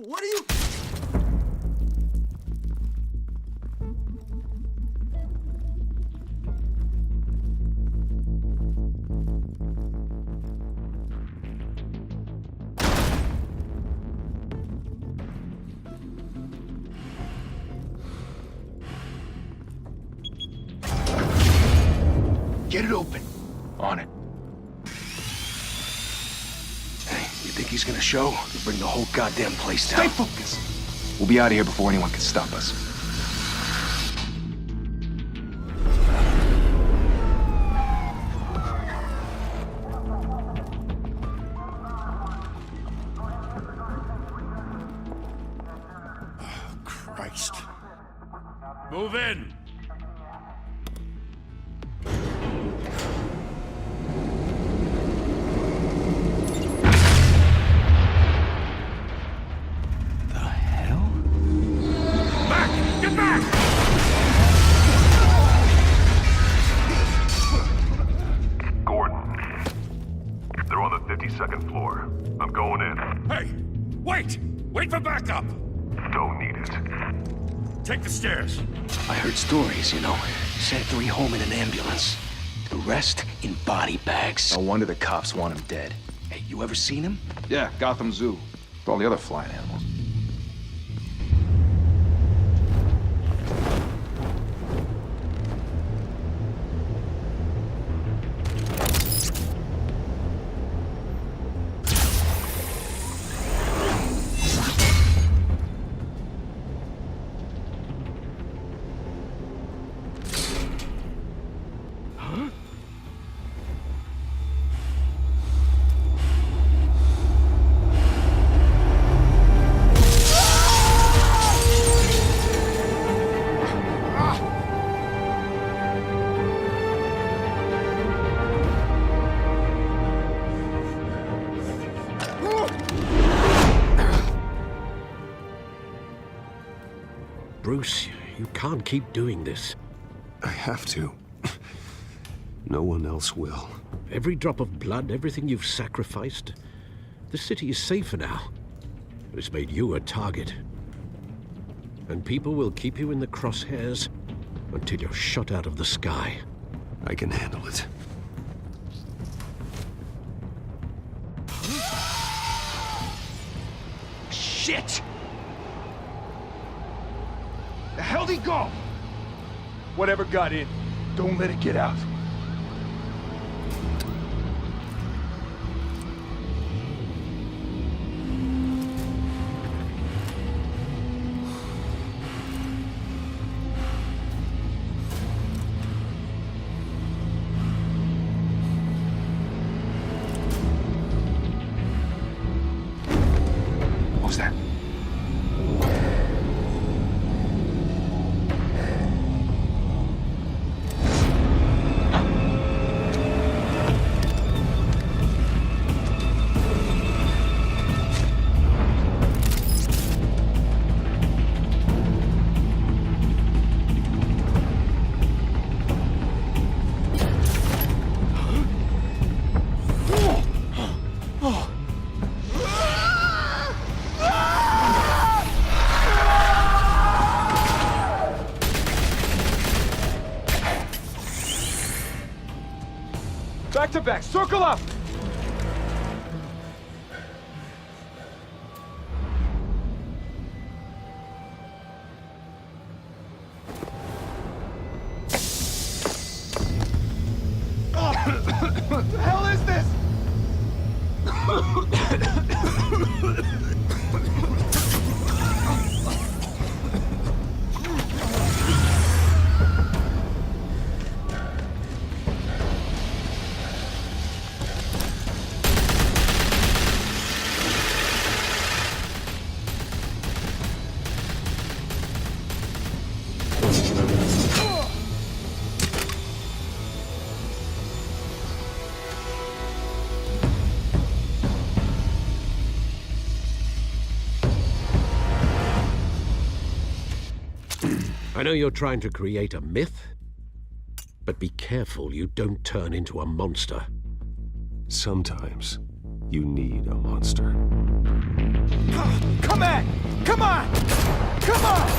What are you... Get it open. On it. Hey, you think he's gonna show? He'll bring the whole goddamn place down. Stay focused! We'll be out of here before anyone can stop us. Christ. Move in! The hell? Back! Get back! Gordon. They're on the 52nd floor. I'm going in. Hey! Wait! Wait for backup! Don't need it. Take the stairs. I heard stories, you know. Sent 3 home in an ambulance. The rest in body bags. No wonder the cops want him dead. Hey, you ever seen him? Yeah, Gotham Zoo. With all the other flying animals. Bruce, you can't keep doing this. I have to. No one else will. Every drop of blood, everything you've sacrificed. The city is safer now. But it's made you a target. And people will keep you in the crosshairs until you're shot out of the sky. I can handle it. Shit! The hell'd he go? Whatever got in, don't let it get out. What was that? Back to back, circle up! What the hell is this? I know you're trying to create a myth, but be careful you don't turn into a monster. Sometimes, You need a monster. Come on! Come on! Come on!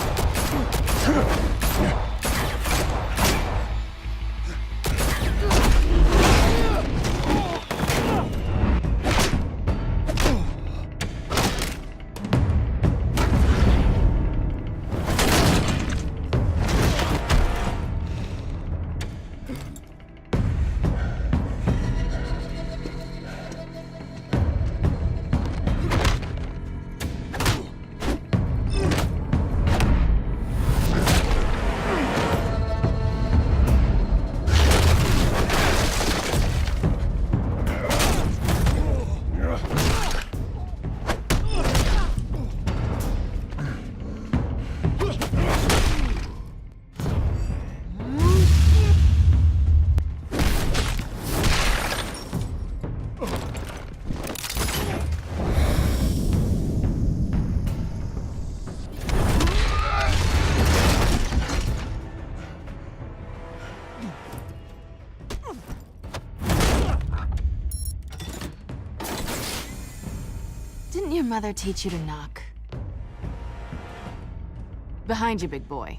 Didn't your mother teach you to knock? Behind you, big boy.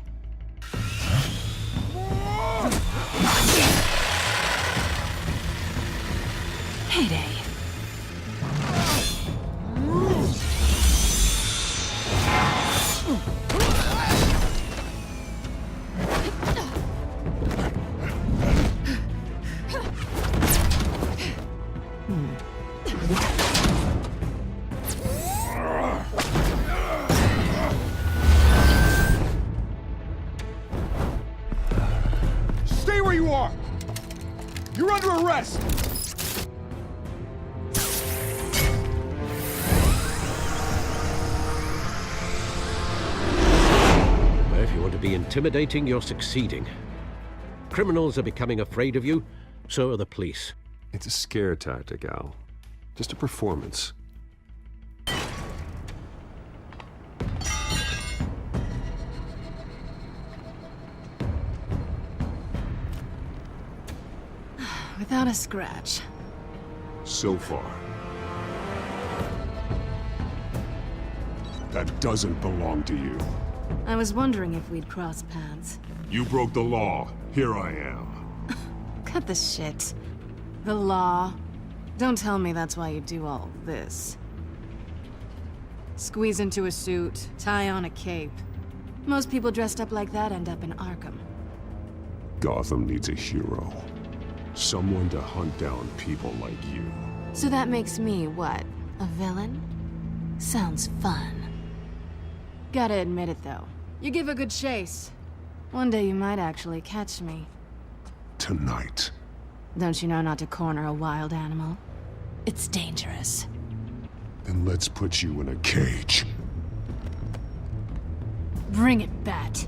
Heyday. Stay where you are! You're under arrest! Well, if you want to be intimidating, you're succeeding. Criminals are becoming afraid of you, so are the police. It's a scare tactic, Al. Just a performance. Without a scratch. So far. That doesn't belong to you. I was wondering if we'd cross paths. You broke the law. Here I am. Cut the shit. The law. Don't tell me that's why you do all this. Squeeze into a suit, tie on a cape. Most people dressed up like that end up in Arkham. Gotham needs a hero. Someone to hunt down people like you. So that makes me, what, a villain? Sounds fun. Gotta admit it, though. You give a good chase. One day you might actually catch me. Tonight. Don't you know not to corner a wild animal? It's dangerous. Then let's put you in a cage. Bring it, Bat.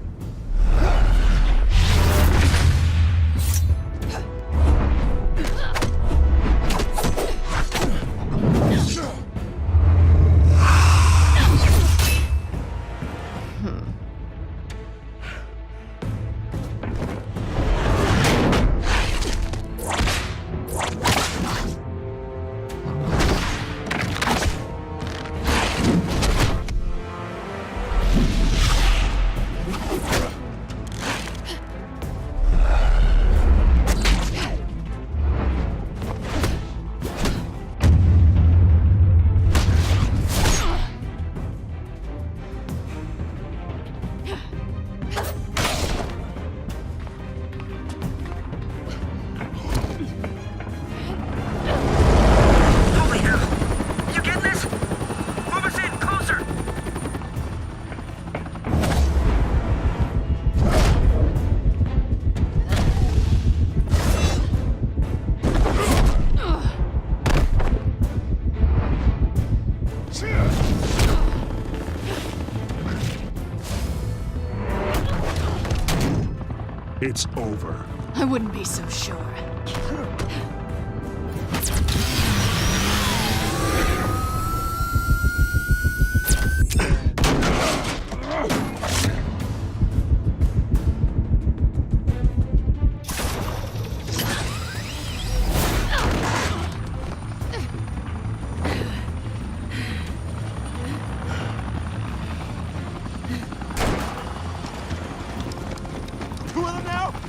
It's over. I wouldn't be so sure.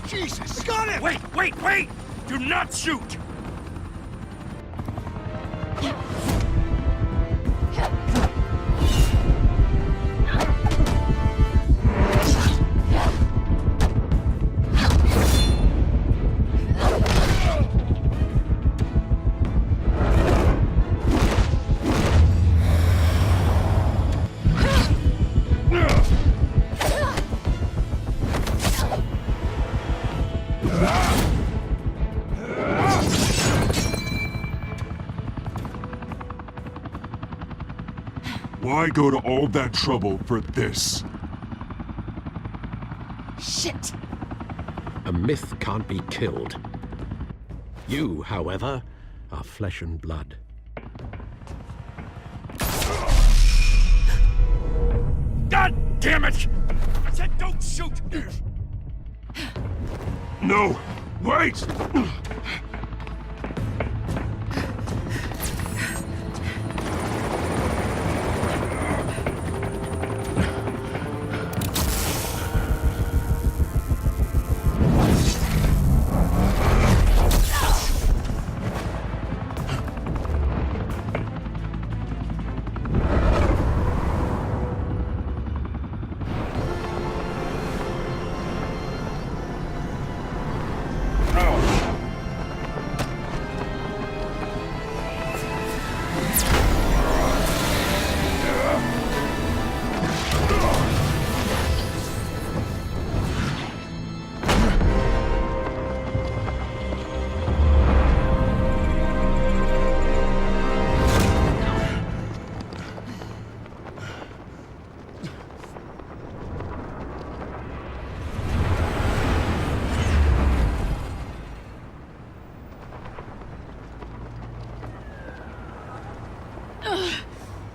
Jesus! I got him! Wait! Do not shoot! Why go to all that trouble for this? Shit! A myth can't be killed. You, however, are flesh and blood. God damn it! I said don't shoot! No! Wait!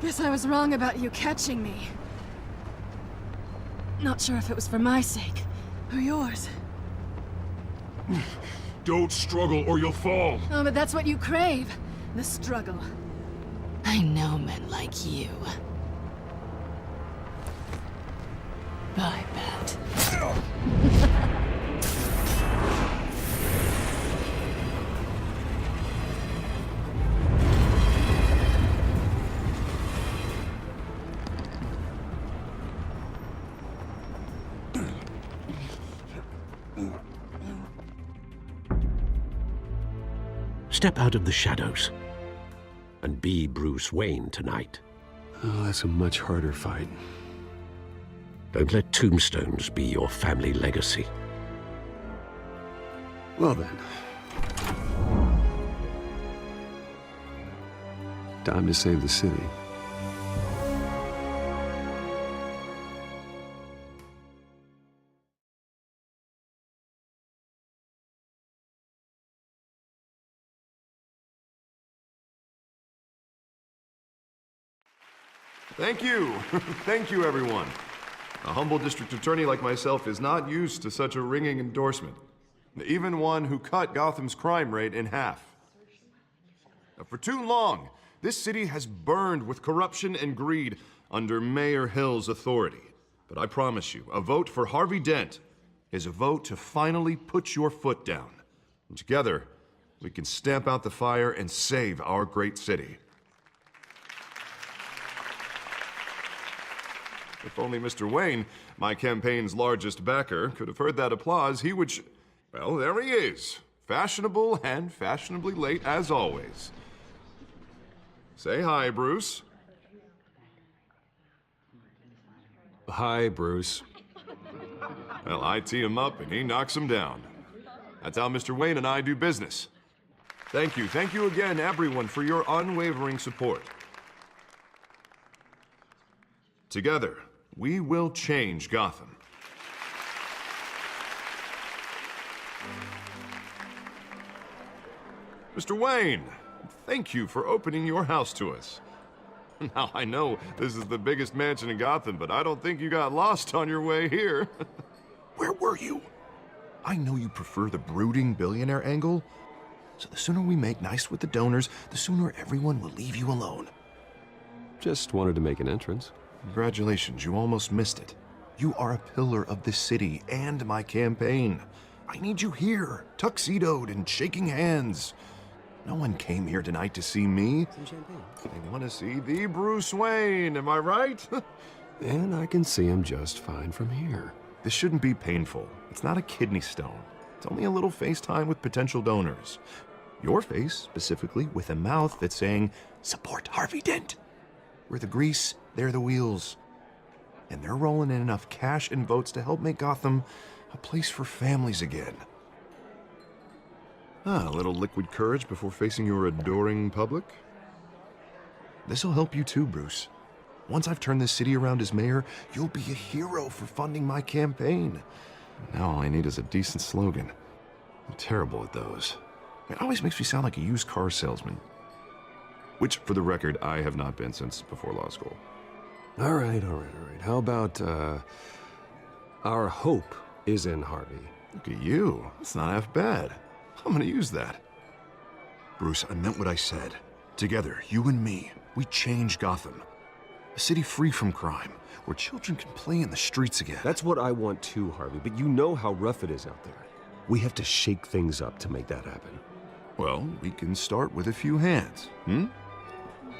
Guess I was wrong about you catching me. Not sure if it was for my sake, or yours. Don't struggle or you'll fall. Oh, but that's what you crave. The struggle. I know men like you. Bye, Bat. Step out of the shadows and be Bruce Wayne tonight. Oh, that's a much harder fight. Don't let tombstones be your family legacy. Well then. Time to save the city. Thank you. Thank you, everyone. A humble district attorney like myself is not used to such a ringing endorsement. Even one who cut Gotham's crime rate in half. For too long, this city has burned with corruption and greed under Mayor Hill's authority. But I promise you, a vote for Harvey Dent is a vote to finally put your foot down. And together, we can stamp out the fire and save our great city. If only Mr. Wayne, my campaign's largest backer, could have heard that applause, he would well, there he is. Fashionable and fashionably late as always. Say hi, Bruce. Hi, Bruce. Well, I tee him up and he knocks him down. That's how Mr. Wayne and I do business. Thank you again, everyone, for your unwavering support. Together, we will change Gotham. Mr. Wayne, thank you for opening your house to us. Now, I know this is the biggest mansion in Gotham, but I don't think you got lost on your way here. Where were you? I know you prefer the brooding billionaire angle, so the sooner we make nice with the donors, the sooner everyone will leave you alone. Just wanted to make an entrance. Congratulations, you almost missed it. You are a pillar of this city and my campaign. I need you here, tuxedoed and shaking hands. No one came here tonight to see me. Some champagne. They want to see the Bruce Wayne, am I right? And I can see him just fine from here. This shouldn't be painful. It's not a kidney stone. It's only a little FaceTime with potential donors. Your face, specifically, with a mouth that's saying, support Harvey Dent. We're the grease, they're the wheels. And they're rolling in enough cash and votes to help make Gotham a place for families again. A little liquid courage before facing your adoring public. This'll help you too, Bruce. Once I've turned this city around as mayor, you'll be a hero for funding my campaign. Now all I need is a decent slogan. I'm terrible at those. It always makes me sound like a used car salesman. Which, for the record, I have not been since before law school. All right. How about, our hope is in Harvey? Look at you. It's not half bad. I'm gonna use that. Bruce, I meant what I said. Together, you and me, we change Gotham. A city free from crime, where children can play in the streets again. That's what I want too, Harvey, but you know how rough it is out there. We have to shake things up to make that happen. Well, we can start with a few hands,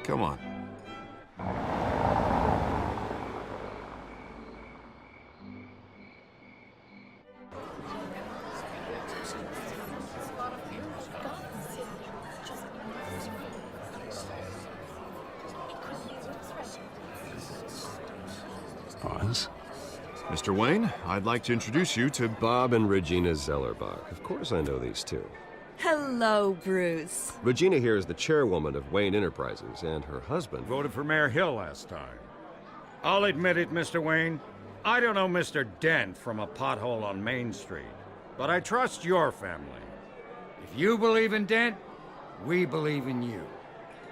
Come on. Oz? Mr. Wayne, I'd like to introduce you to Bob and Regina Zellerbach. Of course I know these two. Hello, Bruce. Regina here is the chairwoman of Wayne Enterprises, and her husband... Voted for Mayor Hill last time. I'll admit it, Mr. Wayne. I don't know Mr. Dent from a pothole on Main Street, but I trust your family. If you believe in Dent, we believe in you.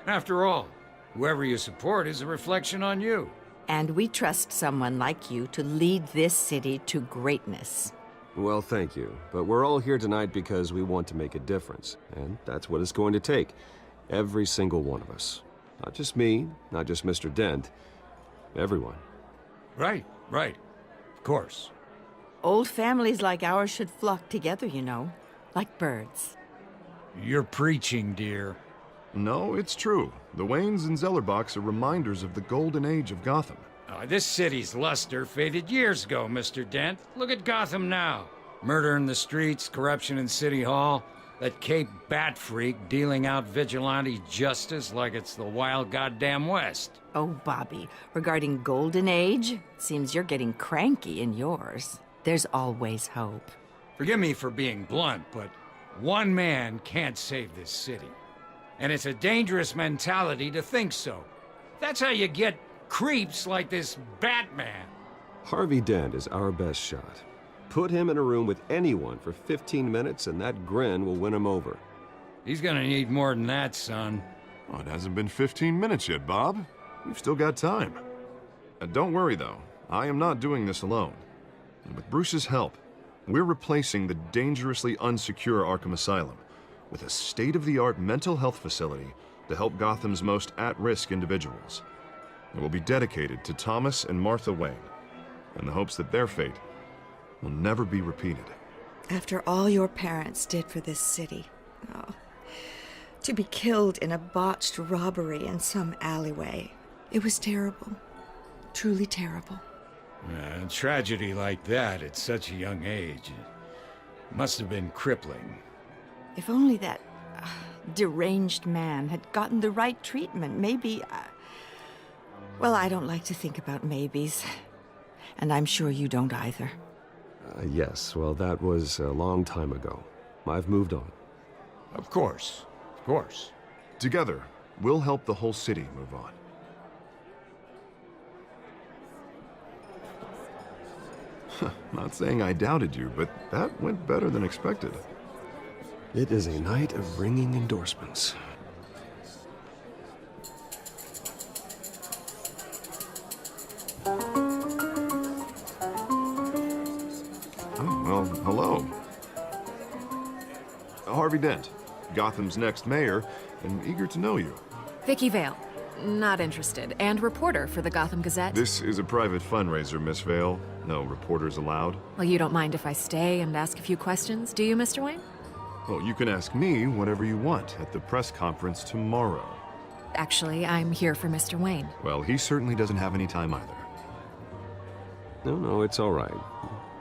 After all, whoever you support is a reflection on you. And we trust someone like you to lead this city to greatness. Well, thank you. But we're all here tonight because we want to make a difference. And that's what it's going to take. Every single one of us. Not just me, not just Mr. Dent. Everyone. Right. Of course. Old families like ours should flock together, you know. Like birds. You're preaching, dear. No, it's true. The Waynes and Zellerbachs are reminders of the golden age of Gotham. This city's luster faded years ago, Mr. Dent. Look at Gotham now. Murder in the streets, corruption in City Hall, that Cape Bat freak dealing out vigilante justice like it's the wild goddamn West. Oh, Bobby, regarding Golden Age, seems you're getting cranky in yours. There's always hope. Forgive me for being blunt, but one man can't save this city. And it's a dangerous mentality to think so. That's how you get creeps like this Batman. Harvey Dent is our best shot. Put him in a room with anyone for 15 minutes and that grin will win him over. He's gonna need more than that, son. Oh, it hasn't been 15 minutes yet, Bob. We've still got time. Don't worry, though. I am not doing this alone. And with Bruce's help, we're replacing the dangerously unsecure Arkham Asylum with a state-of-the-art mental health facility to help Gotham's most at-risk individuals. It will be dedicated to Thomas and Martha Wayne, in the hopes that their fate will never be repeated. After all your parents did for this city, to be killed in a botched robbery in some alleyway, it was terrible. Truly terrible. A tragedy like that at such a young age must have been crippling. If only that deranged man had gotten the right treatment, maybe... Well, I don't like to think about maybes. And I'm sure you don't either. Yes, well, that was a long time ago. I've moved on. Of course. Together, we'll help the whole city move on. Not saying I doubted you, but that went better than expected. It is a night of ringing endorsements. Oh, well, hello. Harvey Dent, Gotham's next mayor, and eager to know you. Vicky Vale. Not interested. And reporter for the Gotham Gazette. This is a private fundraiser, Miss Vale. No reporters allowed. Well, you don't mind if I stay and ask a few questions, do you, Mr. Wayne? Well, you can ask me whatever you want at the press conference tomorrow. Actually, I'm here for Mr. Wayne. Well, he certainly doesn't have any time either. No, it's all right.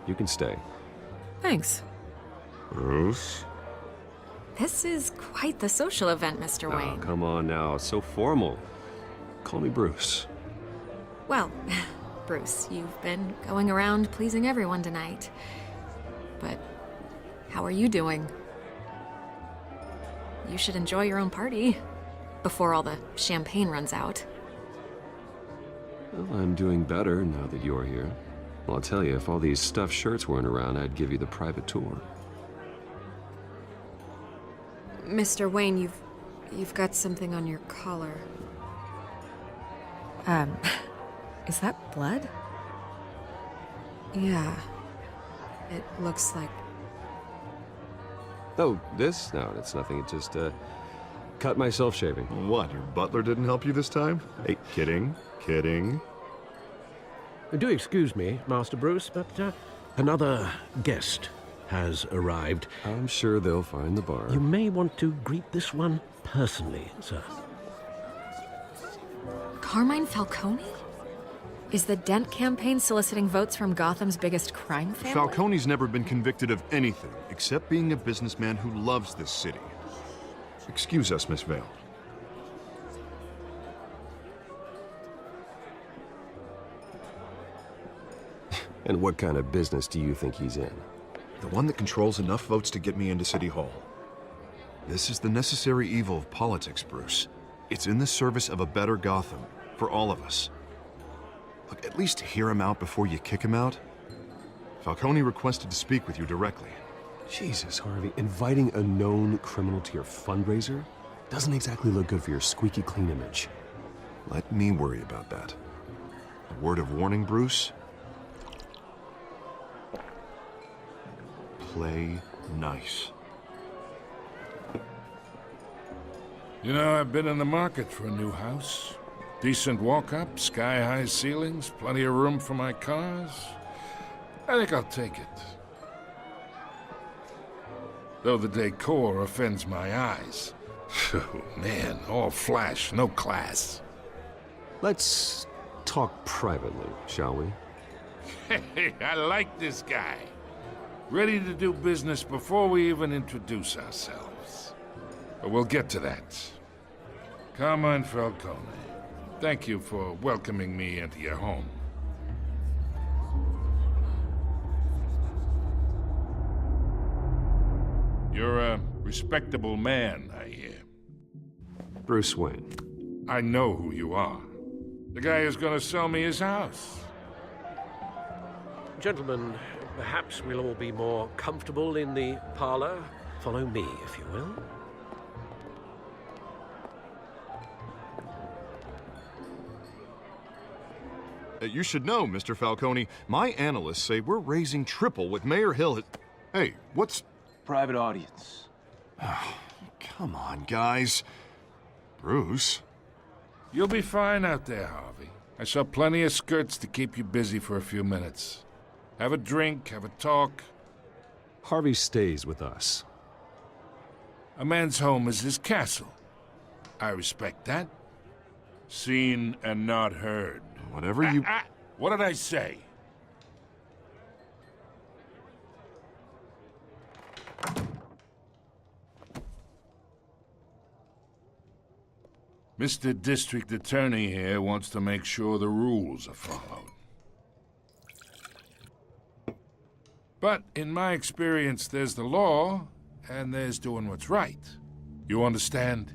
You can stay. Thanks. Bruce? This is quite the social event, Mr. Oh, Wayne. come on now. So formal. Call me Bruce. Well, Bruce, you've been going around pleasing everyone tonight. But how are you doing? You should enjoy your own party before all the champagne runs out. Well, I'm doing better now that you're here. Well, I'll tell you, if all these stuffed shirts weren't around, I'd give you the private tour. Mr. Wayne, you've got something on your collar. Is that blood? Yeah. It looks like... Oh, this? No, it's nothing. It just, cut myself shaving. What, your butler didn't help you this time? Hey, kidding. Do excuse me, Master Bruce, but another guest has arrived. I'm sure they'll find the bar. You may want to greet this one personally, sir. Carmine Falcone? Is the Dent campaign soliciting votes from Gotham's biggest crime family? Falcone's never been convicted of anything except being a businessman who loves this city. Excuse us, Miss Vale. And what kind of business do you think he's in? The one that controls enough votes to get me into City Hall. This is the necessary evil of politics, Bruce. It's in the service of a better Gotham, for all of us. Look, at least hear him out before you kick him out. Falcone requested to speak with you directly. Jesus, Harvey, inviting a known criminal to your fundraiser doesn't exactly look good for your squeaky clean image. Let me worry about that. A word of warning, Bruce? Play nice. You know, I've been in the market for a new house. Decent walk-up, sky-high ceilings, plenty of room for my cars. I think I'll take it. Though the decor offends my eyes. Oh, man, all flash, no class. Let's talk privately, shall we? Hey, I like this guy. Ready to do business before we even introduce ourselves. But we'll get to that. Carmine Falcone, thank you for welcoming me into your home. You're a respectable man, I hear. Bruce Wayne. I know who you are. The guy who's gonna sell me his house. Gentlemen, perhaps we'll all be more comfortable in the parlor. Follow me, if you will. You should know, Mr. Falcone, my analysts say we're raising triple what Mayor Hill had... Hey, what's... Private audience. Come on, guys. Bruce? You'll be fine out there, Harvey. I saw plenty of skirts to keep you busy for a few minutes. Have a drink, have a talk. Harvey stays with us. A man's home is his castle. I respect that. Seen and not heard. Whatever you... What did I say? Mr. District Attorney here wants to make sure the rules are followed. But in my experience, there's the law, and there's doing what's right. You understand?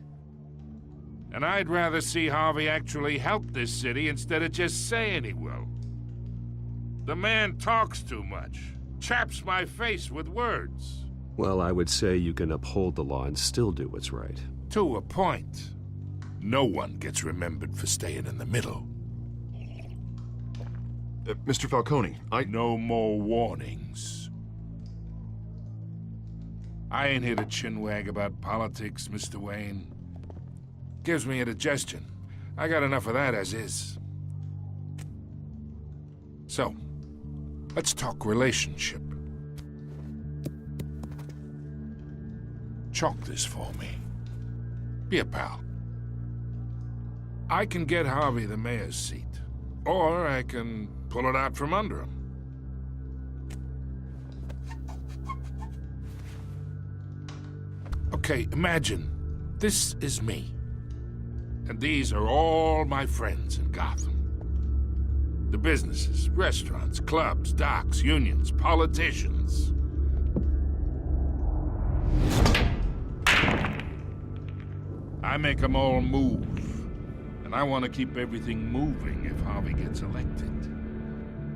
And I'd rather see Harvey actually help this city instead of just saying he will. The man talks too much, chaps my face with words. Well, I would say you can uphold the law and still do what's right. To a point. No one gets remembered for staying in the middle. Mr. Falcone, No more warnings. I ain't here to chinwag about politics, Mr. Wayne. Gives me indigestion. I got enough of that as is. So, let's talk relationship. Chalk this for me. Be a pal. I can get Harvey the mayor's seat, or I can pull it out from under him. Okay, imagine this is me, and these are all my friends in Gotham. The businesses, restaurants, clubs, docks, unions, politicians. I make them all move. And I want to keep everything moving if Harvey gets elected.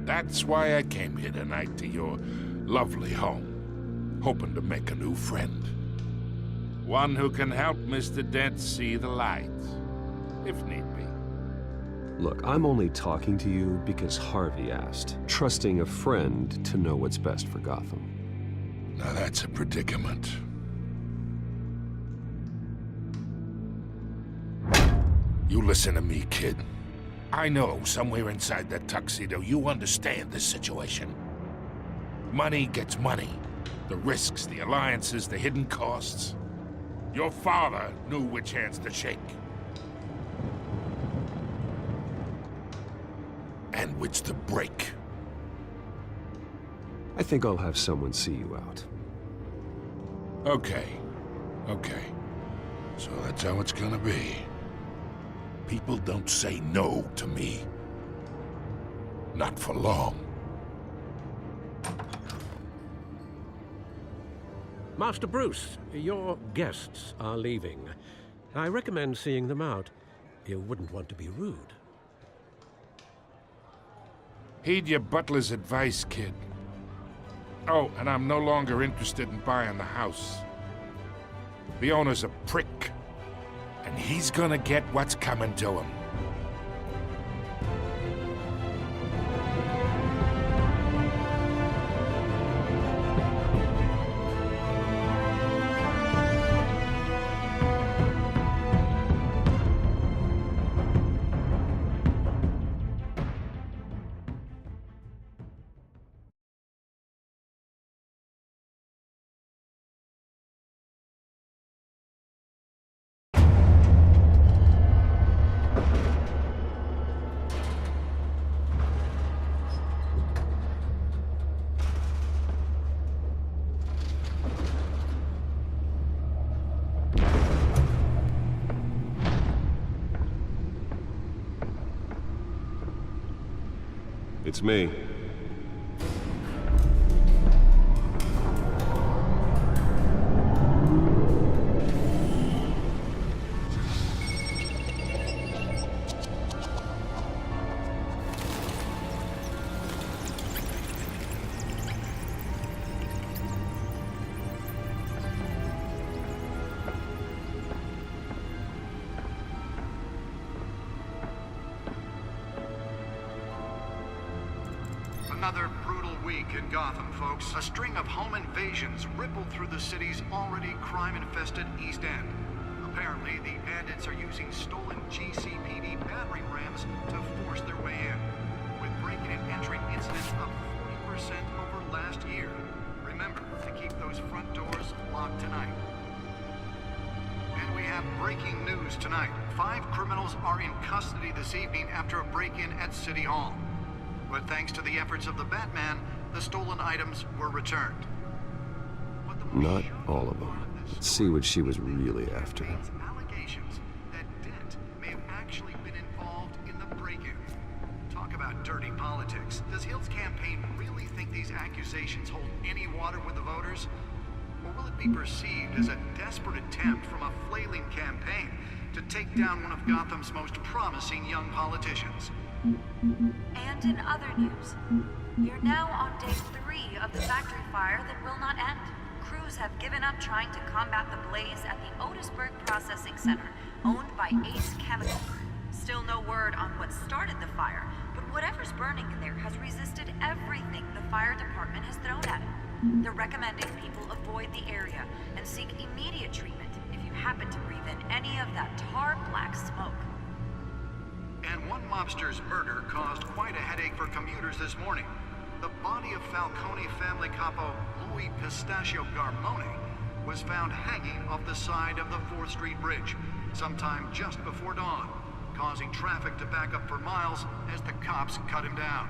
That's why I came here tonight to your lovely home, hoping to make a new friend. One who can help Mr. Dent see the light, if need be. Look, I'm only talking to you because Harvey asked, trusting a friend to know what's best for Gotham. Now that's a predicament. You listen to me, kid. I know somewhere inside that tuxedo you understand this situation. Money gets money. The risks, the alliances, the hidden costs. Your father knew which hands to shake. And which to break. I think I'll have someone see you out. Okay. So that's how it's gonna be. People don't say no to me. Not for long. Master Bruce, your guests are leaving. I recommend seeing them out. You wouldn't want to be rude. Heed your butler's advice, kid. Oh, and I'm no longer interested in buying the house. The owner's a prick. And he's gonna get what's coming to him. It's me. Another brutal week in Gotham, folks. A string of home invasions rippled through the city's already crime-infested East End. Apparently, the bandits are using stolen GCPD battering rams to force their way in, with breaking and entering incidents up 40% over last year. Remember to keep those front doors locked tonight. And we have breaking news tonight. 5 criminals are in custody this evening after a break-in at City Hall. But thanks to the efforts of the Batman, the stolen items were returned. Not all of them. Let's see what she was really after. Allegations that Dent may have actually been involved in the break-in. Talk about dirty politics. Does Hill's campaign really think these accusations hold any water with the voters? Or will it be perceived as a desperate attempt from a flailing campaign to take down one of Gotham's most promising young politicians? And in other news, you're now on day 3 of the factory fire that will not end. Crews have given up trying to combat the blaze at the Otisburg Processing Center, owned by Ace Chemical. Still no word on what started the fire, but whatever's burning in there has resisted everything the fire department has thrown at it. They're recommending people avoid the area and seek immediate treatment if you happen to breathe in any of that tar black smoke. And one mobster's murder caused quite a headache for commuters this morning. The body of Falcone family capo Louis Pistachio Garmone was found hanging off the side of the 4th Street Bridge sometime just before dawn, causing traffic to back up for miles as the cops cut him down.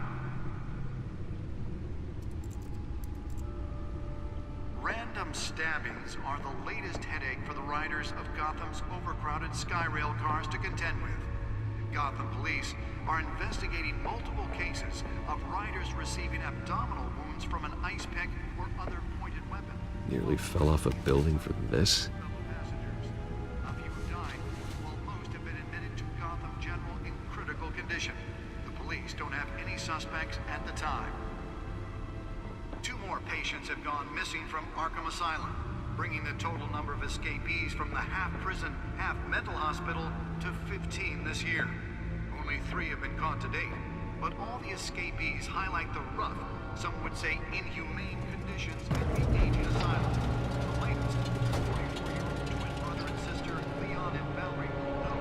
Random stabbings are the latest headache for the riders of Gotham's overcrowded Skyrail cars to contend with. Gotham police are investigating multiple cases of riders receiving abdominal wounds from an ice pick or other pointed weapon. Nearly fell off a building for this? A few died, while most have been admitted to Gotham General in critical condition. The police don't have any suspects at the time. 2 more patients have gone missing from Arkham Asylum, bringing the total number of escapees from the half-prison, half-mental hospital to 15 this year. Only 3 have been caught to date, but all the escapees highlight the rough, some would say inhumane conditions at the aging asylum. The latest, 44-year-old twin brother and sister, Leon and Valerie Moldo,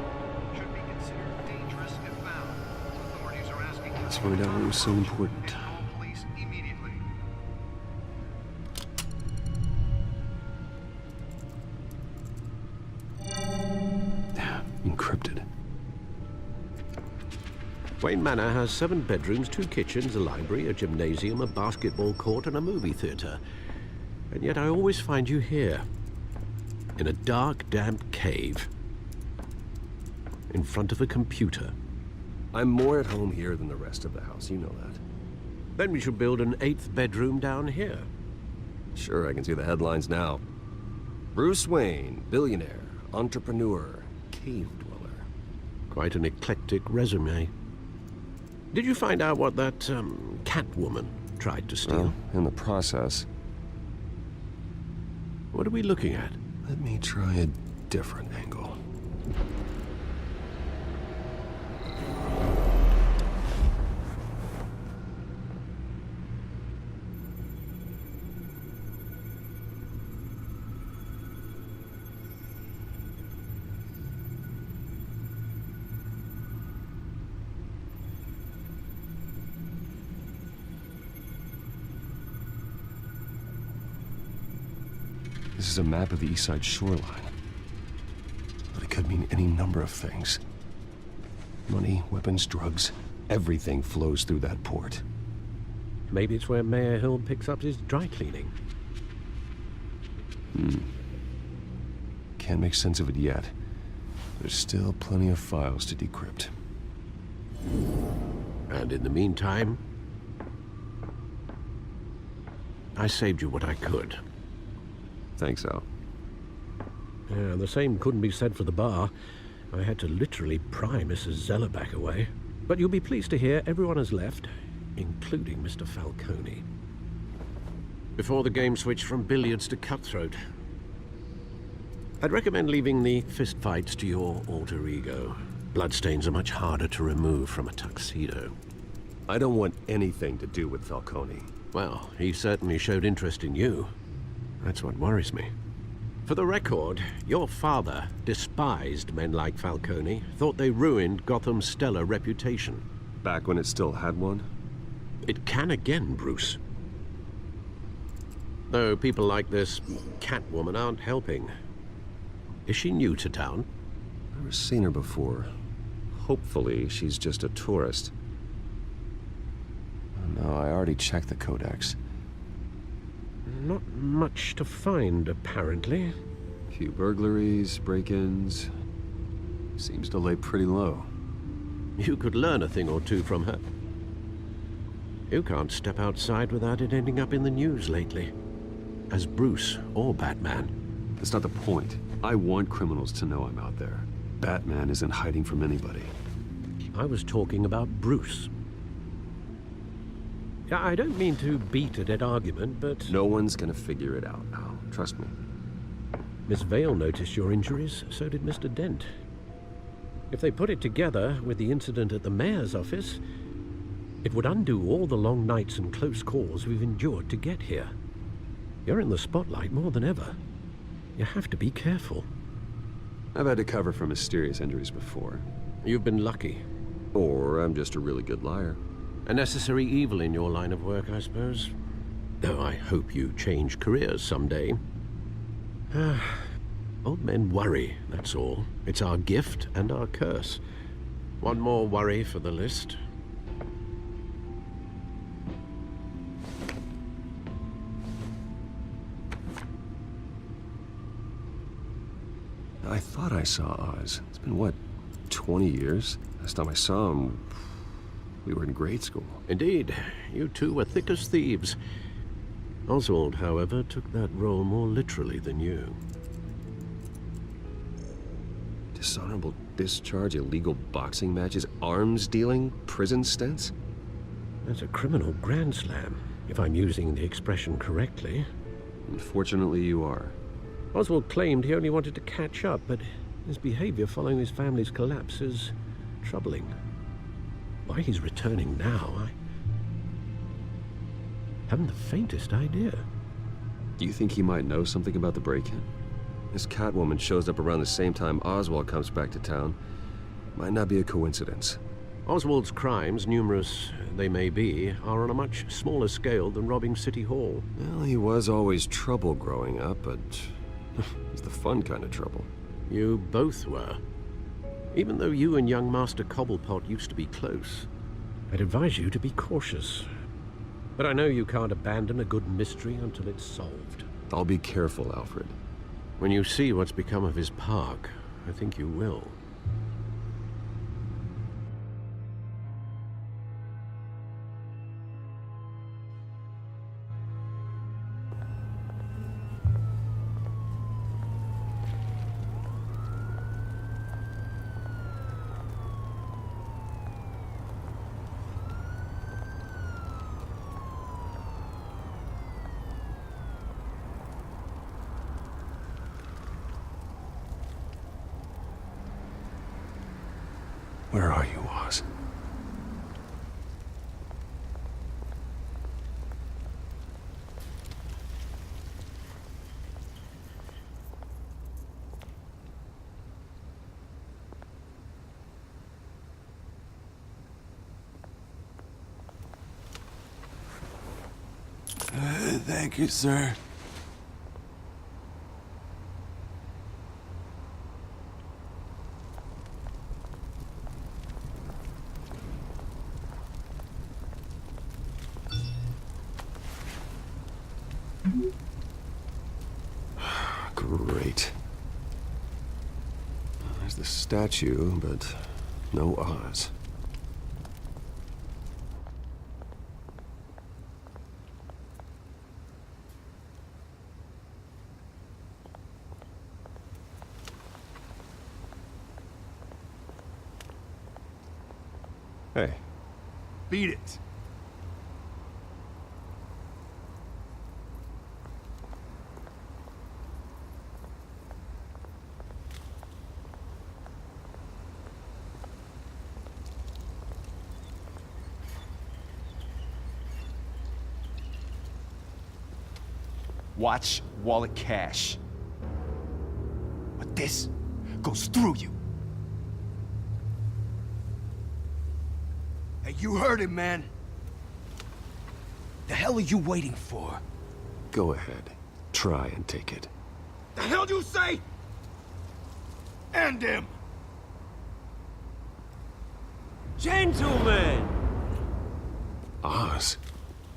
should be considered dangerous if found. Authorities are asking... Let's find out what was so important. Police immediately. Encrypted. Wayne Manor has 7 bedrooms, 2 kitchens, a library, a gymnasium, a basketball court, and a movie theater. And yet I always find you here, in a dark, damp cave, in front of a computer. I'm more at home here than the rest of the house, you know that. Then we should build an 8th bedroom down here. Sure, I can see the headlines now. Bruce Wayne, billionaire, entrepreneur, cave dweller. Quite an eclectic resume. Did you find out what that, Catwoman tried to steal? Well, in the process. What are we looking at? Let me try a different angle. This is a map of the East Side shoreline. But it could mean any number of things. Money, weapons, drugs, everything flows through that port. Maybe it's where Mayor Hill picks up his dry cleaning. Can't make sense of it yet. There's still plenty of files to decrypt. And in the meantime, I saved you what I could. Thanks, Al. Yeah, the same couldn't be said for the bar. I had to literally pry Mrs. Zellerback away. But you'll be pleased to hear everyone has left, including Mr. Falcone. Before the game switched from billiards to cutthroat. I'd recommend leaving the fistfights to your alter ego. Bloodstains are much harder to remove from a tuxedo. I don't want anything to do with Falcone. Well, he certainly showed interest in you. That's what worries me. For the record, your father despised men like Falcone, thought they ruined Gotham's stellar reputation. Back when it still had one? It can again, Bruce. Though people like this Catwoman aren't helping. Is she new to town? Never seen her before. Hopefully, she's just a tourist. Oh, no, I already checked the codex. Not much to find, apparently. Few burglaries, break-ins. Seems to lay pretty low. You could learn a thing or two from her. You can't step outside without it ending up in the news lately. As Bruce or Batman. That's not the point. I want criminals to know I'm out there. Batman isn't hiding from anybody. I was talking about Bruce. I don't mean to beat a dead argument, but... No one's gonna figure it out, Al. Trust me. Miss Vale noticed your injuries, so did Mr. Dent. If they put it together with the incident at the mayor's office, it would undo all the long nights and close calls we've endured to get here. You're in the spotlight more than ever. You have to be careful. I've had to cover for mysterious injuries before. You've been lucky. Or I'm just a really good liar. A necessary evil in your line of work, I suppose. Though I hope you change careers someday. Old men worry, that's all. It's our gift and our curse. One more worry for the list. I thought I saw Oz. It's been, what, 20 years? Last time I saw him, we were in grade school. Indeed. You two were thick as thieves. Oswald, however, took that role more literally than you. Dishonorable discharge, illegal boxing matches, arms dealing, prison stints? That's a criminal grand slam, if I'm using the expression correctly. Unfortunately, you are. Oswald claimed he only wanted to catch up, but his behavior following his family's collapse is troubling. Why he's returning now, I haven't the faintest idea. Do you think he might know something about the break-in? This Catwoman shows up around the same time Oswald comes back to town. Might not be a coincidence. Oswald's crimes, numerous they may be, are on a much smaller scale than robbing City Hall. Well, he was always trouble growing up, but it's the fun kind of trouble. You both were. Even though you and young Master Cobblepot used to be close, I'd advise you to be cautious. But I know you can't abandon a good mystery until it's solved. I'll be careful, Alfred. When you see what's become of his park, I think you will. Where are you, Oz? Thank you, sir. Great. There's the statue, but no Oz. Hey. Beat it. Watch wallet cash. But this goes through you. Hey, you heard him, man. The hell are you waiting for? Go ahead. Try and take it. The hell you say? End him! Gentlemen! Oz.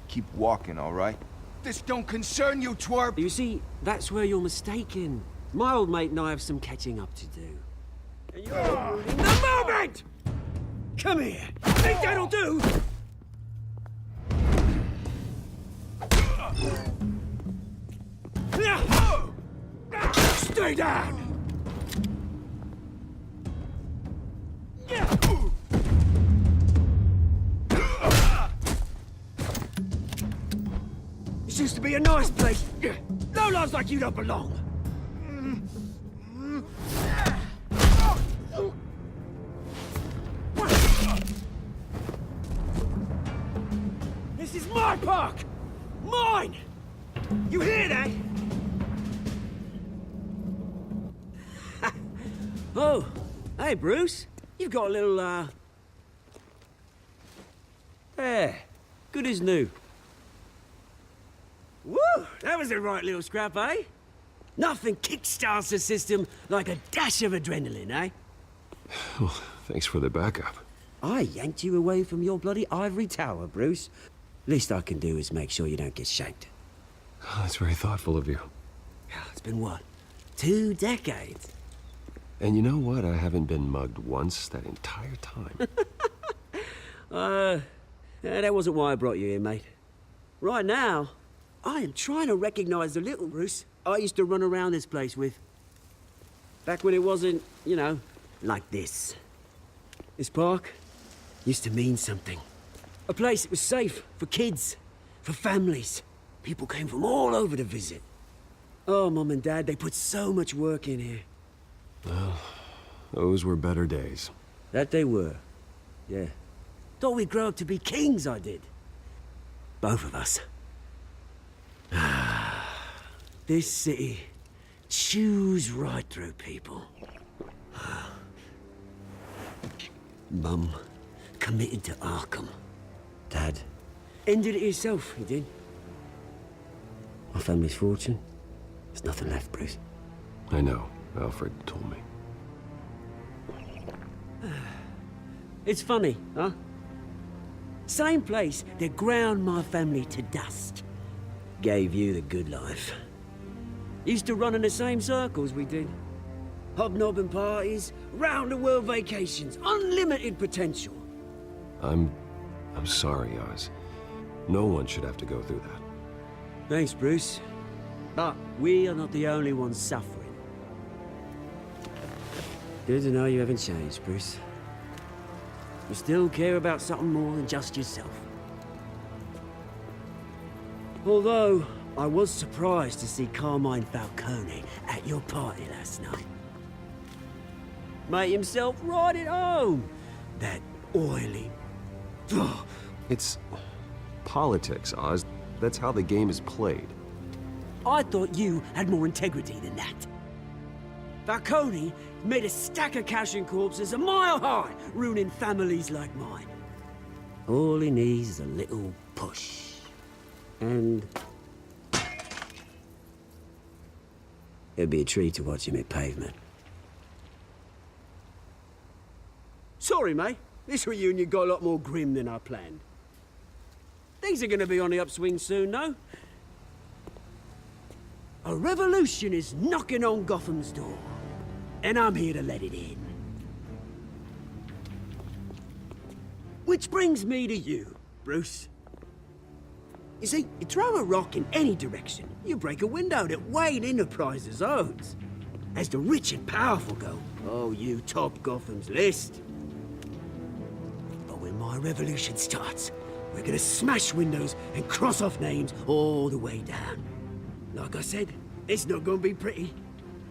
Keep walking, all right? This don't concern you, twerp! You see, that's where you're mistaken. My old mate and I have some catching up to do. And you're ruining the moment! Come here! Think that'll do? Stay down! This used to be a nice place. No lives like you don't belong. This is my park! Mine! You hear that? Oh, hey, Bruce. You've got a little, Yeah, good as new. Woo! That was a right little scrap, eh? Nothing kickstarts the system like a dash of adrenaline, eh? Well, thanks for the backup. I yanked you away from your bloody ivory tower, Bruce. Least I can do is make sure you don't get shanked. Oh, that's very thoughtful of you. It's been what? 2 decades? And you know what? I haven't been mugged once that entire time. That wasn't why I brought you here, mate. Right now, I am trying to recognize the little Bruce I used to run around this place with. Back when it wasn't, you know, like this. This park used to mean something. A place that was safe for kids, for families. People came from all over to visit. Oh, Mum and Dad, they put so much work in here. Well, those were better days. That they were. Yeah. Thought we'd grow up to be kings, I did. Both of us. This city chews right through people. Mum committed to Arkham. Dad ended it himself, he did. My family's fortune. There's nothing left, Bruce. I know. Alfred told me. It's funny, huh? Same place that ground my family to dust. Gave you the good life. Used to run in the same circles we did. Hobnobbing parties, round-the-world vacations, unlimited potential. I'm sorry, Oz. No one should have to go through that. Thanks, Bruce. But we are not the only ones suffering. Good to know you haven't changed, Bruce. You still care about something more than just yourself. Although, I was surprised to see Carmine Falcone at your party last night. Made himself right at home. That oily... It's politics, Oz. That's how the game is played. I thought you had more integrity than that. Falcone made a stack of cash and corpses a mile high, ruining families like mine. All he needs is a little push. And... it'd be a treat to watch him hit pavement. Sorry, mate. This reunion got a lot more grim than I planned. Things are gonna be on the upswing soon, no? A revolution is knocking on Gotham's door. And I'm here to let it in. Which brings me to you, Bruce. You see, you throw a rock in any direction, you break a window that Wayne Enterprises owns. As the rich and powerful go, oh, you top Gotham's list. But when my revolution starts, we're gonna smash windows and cross off names all the way down. Like I said, it's not gonna be pretty.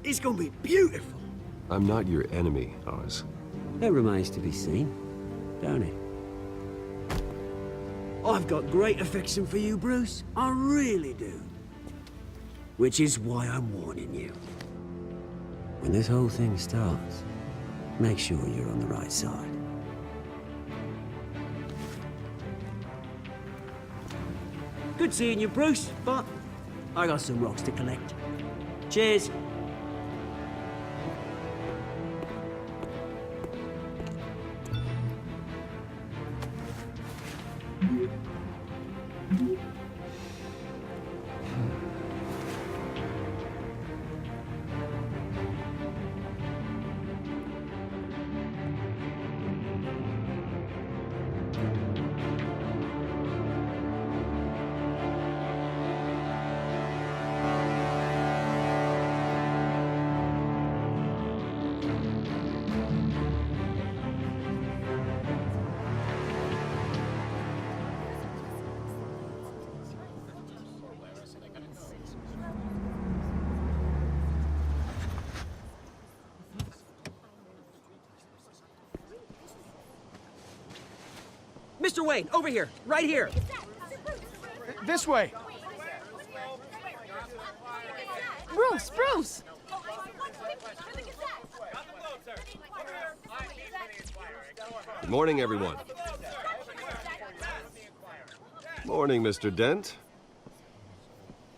It's gonna be beautiful. I'm not your enemy, Oz. That remains to be seen, don't it? I've got great affection for you, Bruce. I really do. Which is why I'm warning you. When this whole thing starts, make sure you're on the right side. Good seeing you, Bruce, but I got some rocks to collect. Cheers. Mr. Wayne, over here, right here. This way. Bruce, Bruce! Good morning, everyone. Morning, Mr. Dent.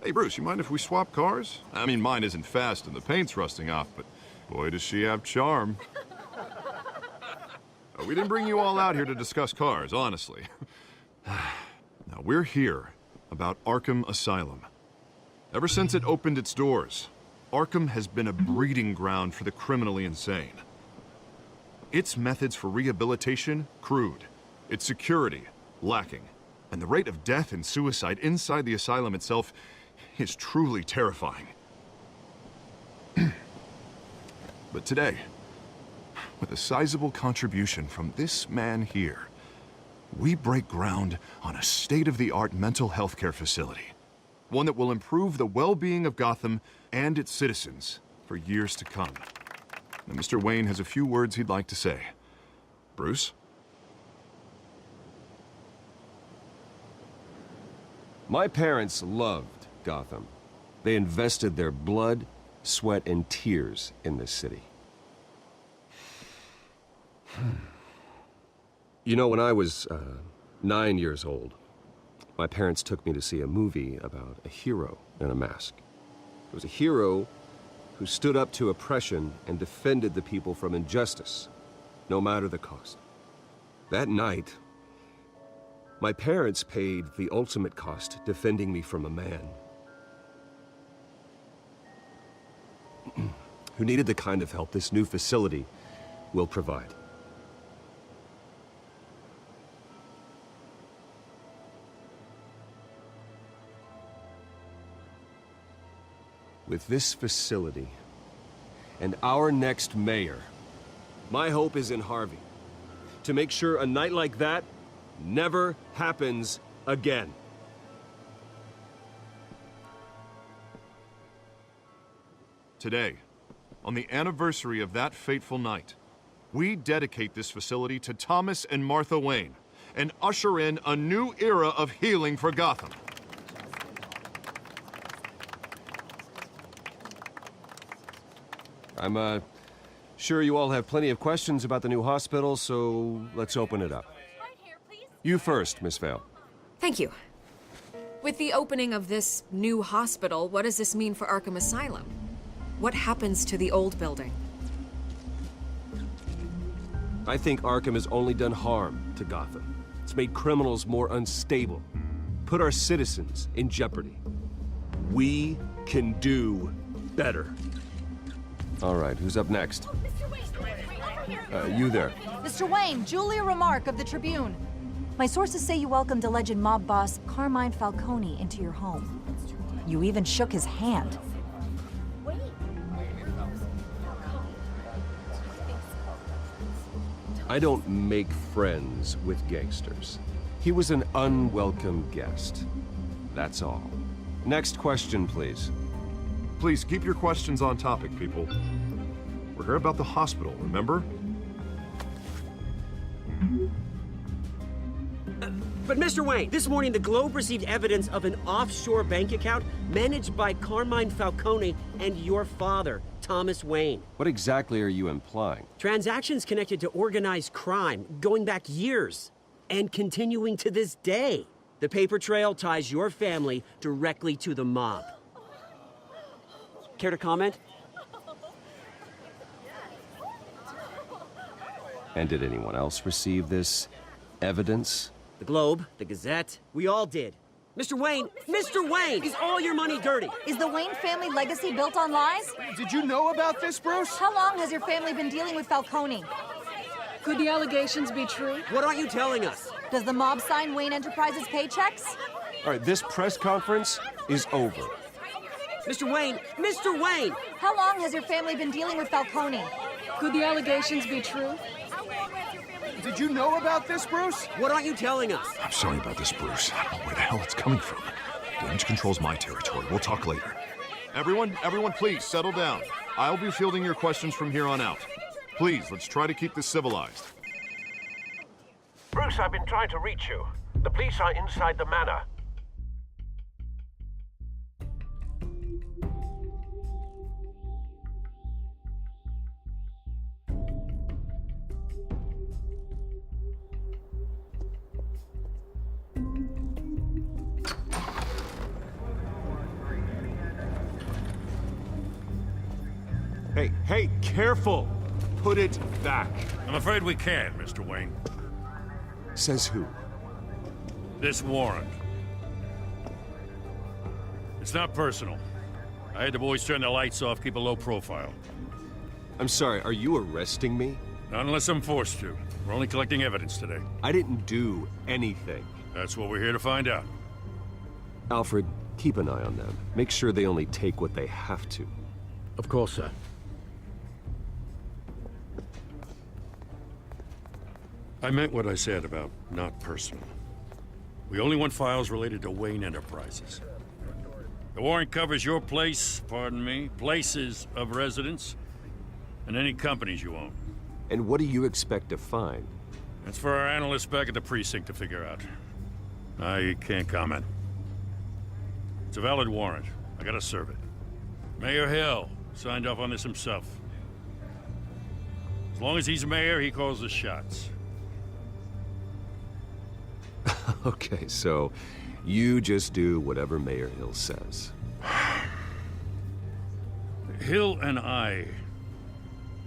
Hey, Bruce, you mind if we swap cars? I mean, mine isn't fast and the paint's rusting off, but boy, does she have charm. We didn't bring you all out here to discuss cars, honestly. Now, we're here about Arkham Asylum. Ever since it opened its doors, Arkham has been a breeding ground for the criminally insane. Its methods for rehabilitation, crude. Its security, lacking. And the rate of death and suicide inside the asylum itself is truly terrifying. But today, with a sizable contribution from this man here, we break ground on a state-of-the-art mental health care facility. One that will improve the well-being of Gotham and its citizens for years to come. Now, Mr. Wayne has a few words he'd like to say. Bruce? My parents loved Gotham. They invested their blood, sweat, and tears in this city. You know, when I was 9 years old, my parents took me to see a movie about a hero in a mask. It was a hero who stood up to oppression and defended the people from injustice, no matter the cost. That night, my parents paid the ultimate cost defending me from a man who needed the kind of help this new facility will provide. With this facility and our next mayor, my hope is in Harvey. To make sure a night like that never happens again. Today, on the anniversary of that fateful night, we dedicate this facility to Thomas and Martha Wayne and usher in a new era of healing for Gotham. I'm sure you all have plenty of questions about the new hospital, so let's open it up. You first, Miss Vale. Thank you. With the opening of this new hospital, what does this mean for Arkham Asylum? What happens to the old building? I think Arkham has only done harm to Gotham. It's made criminals more unstable, put our citizens in jeopardy. We can do better. All right, who's up next? You there. Mr. Wayne, Julia Remark of the Tribune. My sources say you welcomed alleged mob boss Carmine Falcone into your home. You even shook his hand. I don't make friends with gangsters. He was an unwelcome guest. That's all. Next question, please. Please keep your questions on topic, people. We're here about the hospital, remember? But Mr. Wayne, this morning the Globe received evidence of an offshore bank account managed by Carmine Falcone and your father, Thomas Wayne. What exactly are you implying? Transactions connected to organized crime going back years and continuing to this day. The paper trail ties your family directly to the mob. Care to comment? And did anyone else receive this evidence? The Globe, the Gazette, we all did. Mr. Wayne, is all your money dirty? Is the Wayne family legacy built on lies? Did you know about this, Bruce? How long has your family been dealing with Falcone? Could the allegations be true? What aren't you telling us? Does the mob sign Wayne Enterprises paychecks? All right, this press conference is over. Mr. Wayne! How long has your family been dealing with Falcone? Could the allegations be true? Did you know about this, Bruce? What aren't you telling us? I'm sorry about this, Bruce. I don't know where the hell it's coming from. Damage control's my territory. We'll talk later. Everyone, please, settle down. I'll be fielding your questions from here on out. Please, let's try to keep this civilized. Bruce, I've been trying to reach you. The police are inside the manor. Hey, careful! Put it back. I'm afraid we can't, Mr. Wayne. Says who? This warrant. It's not personal. I had the boys turn the lights off, keep a low profile. I'm sorry, are you arresting me? Not unless I'm forced to. We're only collecting evidence today. I didn't do anything. That's what we're here to find out. Alfred, keep an eye on them. Make sure they only take what they have to. Of course, sir. I meant what I said about not personal. We only want files related to Wayne Enterprises. The warrant covers your place, pardon me, places of residence, and any companies you own. And what do you expect to find? That's for our analysts back at the precinct to figure out. I can't comment. It's a valid warrant. I gotta serve it. Mayor Hill signed off on this himself. As long as he's mayor, he calls the shots. Okay, so you just do whatever Mayor Hill says. Hill and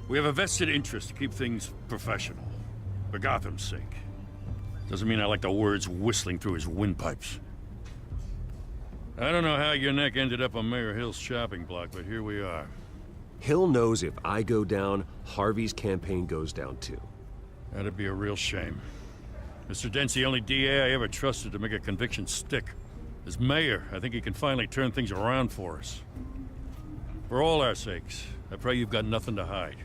we have a vested interest to keep things professional. For Gotham's sake. Doesn't mean I like the words whistling through his windpipes. I don't know how your neck ended up on Mayor Hill's shopping block, but here we are. Hill knows if I go down, Harvey's campaign goes down too. That'd be a real shame. Mr. Dent's the only DA I ever trusted to make a conviction stick. As mayor, I think he can finally turn things around for us. For all our sakes, I pray you've got nothing to hide.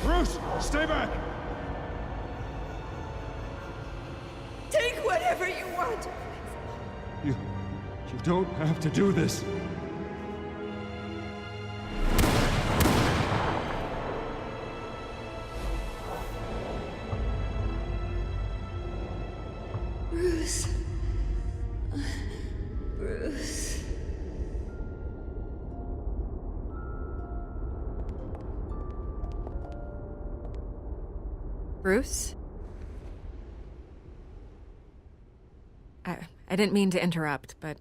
Bruce, stay back! Take whatever you want. You don't have to do this. Bruce. Bruce. Bruce? I didn't mean to interrupt, but...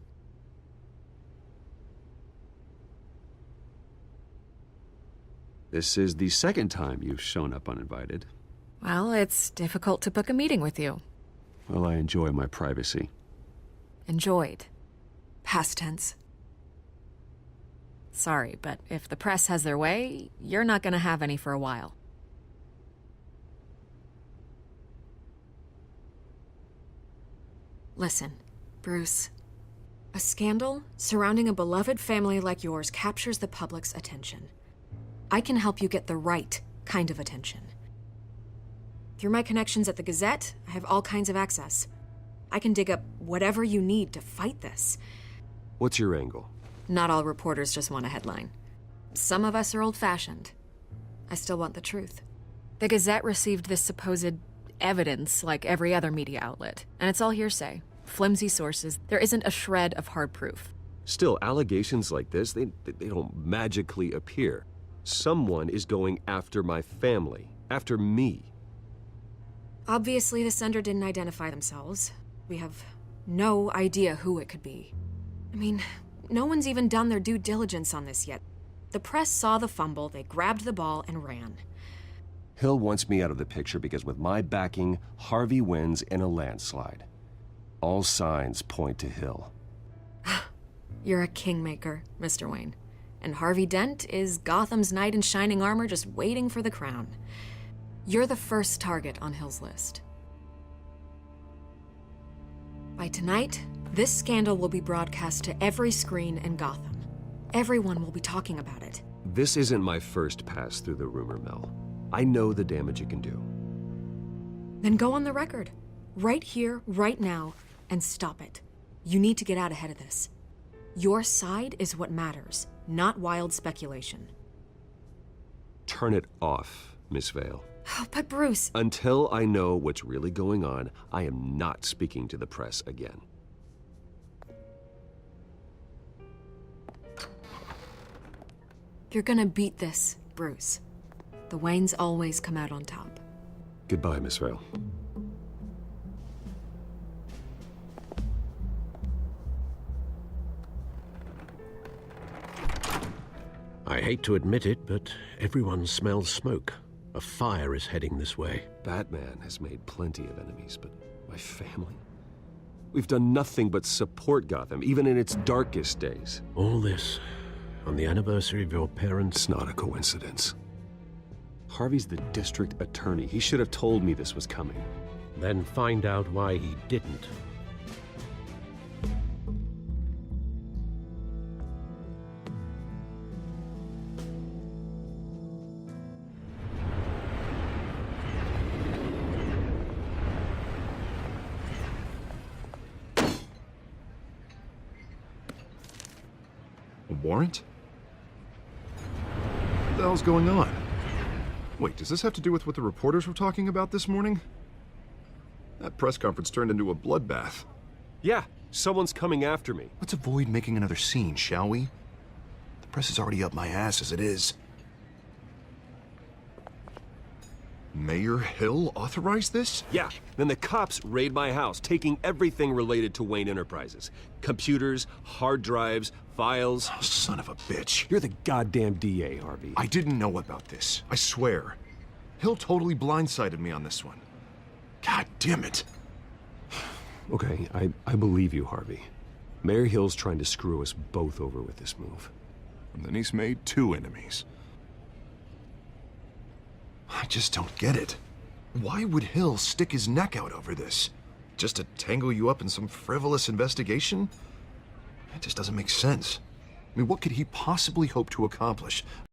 This is the second time you've shown up uninvited. Well, it's difficult to book a meeting with you. Well, I enjoy my privacy. Enjoyed. Past tense. Sorry, but if the press has their way, you're not gonna have any for a while. Listen, Bruce. A scandal surrounding a beloved family like yours captures the public's attention. I can help you get the right kind of attention. Through my connections at the Gazette, I have all kinds of access. I can dig up whatever you need to fight this. What's your angle? Not all reporters just want a headline. Some of us are old-fashioned. I still want the truth. The Gazette received this supposed evidence like every other media outlet, and it's all hearsay. Flimsy sources. There isn't a shred of hard proof. Still, allegations like this, they don't magically appear. Someone is going after my family, after me. Obviously, the sender didn't identify themselves. We have no idea who it could be. I mean, no one's even done their due diligence on this yet. The press saw the fumble, they grabbed the ball and ran. Hill wants me out of the picture because with my backing, Harvey wins in a landslide. All signs point to Hill. You're a kingmaker, Mr. Wayne. And Harvey Dent is Gotham's knight in shining armor just waiting for the crown. You're the first target on Hill's list. By tonight, this scandal will be broadcast to every screen in Gotham. Everyone will be talking about it. This isn't my first pass through the rumor mill. I know the damage it can do. Then go on the record. Right here, right now, and stop it. You need to get out ahead of this. Your side is what matters, not wild speculation. turn it off, Miss Vale. Oh, but Bruce... Until I know what's really going on, I am not speaking to the press again. You're gonna beat this, Bruce. The Waynes always come out on top. Goodbye, Miss Vale. I hate to admit it, but everyone smells smoke. A fire is heading this way. Batman has made plenty of enemies, but my family? We've done nothing but support Gotham, even in its darkest days. All this on the anniversary of your parents'... It's not a coincidence. Harvey's the district attorney. He should have told me this was coming. Then find out why he didn't. A warrant? What the hell's going on? Wait, does this have to do with what the reporters were talking about this morning? That press conference turned into a bloodbath. Yeah, someone's coming after me. Let's avoid making another scene, shall we? The press is already up my ass as it is. Mayor Hill authorized this? Yeah, then the cops raid my house, taking everything related to Wayne Enterprises. Computers, hard drives, files. Oh, son of a bitch. You're the goddamn DA, Harvey. I didn't know about this. I swear. Hill totally blindsided me on this one. God damn it. Okay, I believe you, Harvey. Mayor Hill's trying to screw us both over with this move. And then he's made 2 enemies. I just don't get it. Why would Hill stick his neck out over this? Just to tangle you up in some frivolous investigation? That just doesn't make sense. I mean, what could he possibly hope to accomplish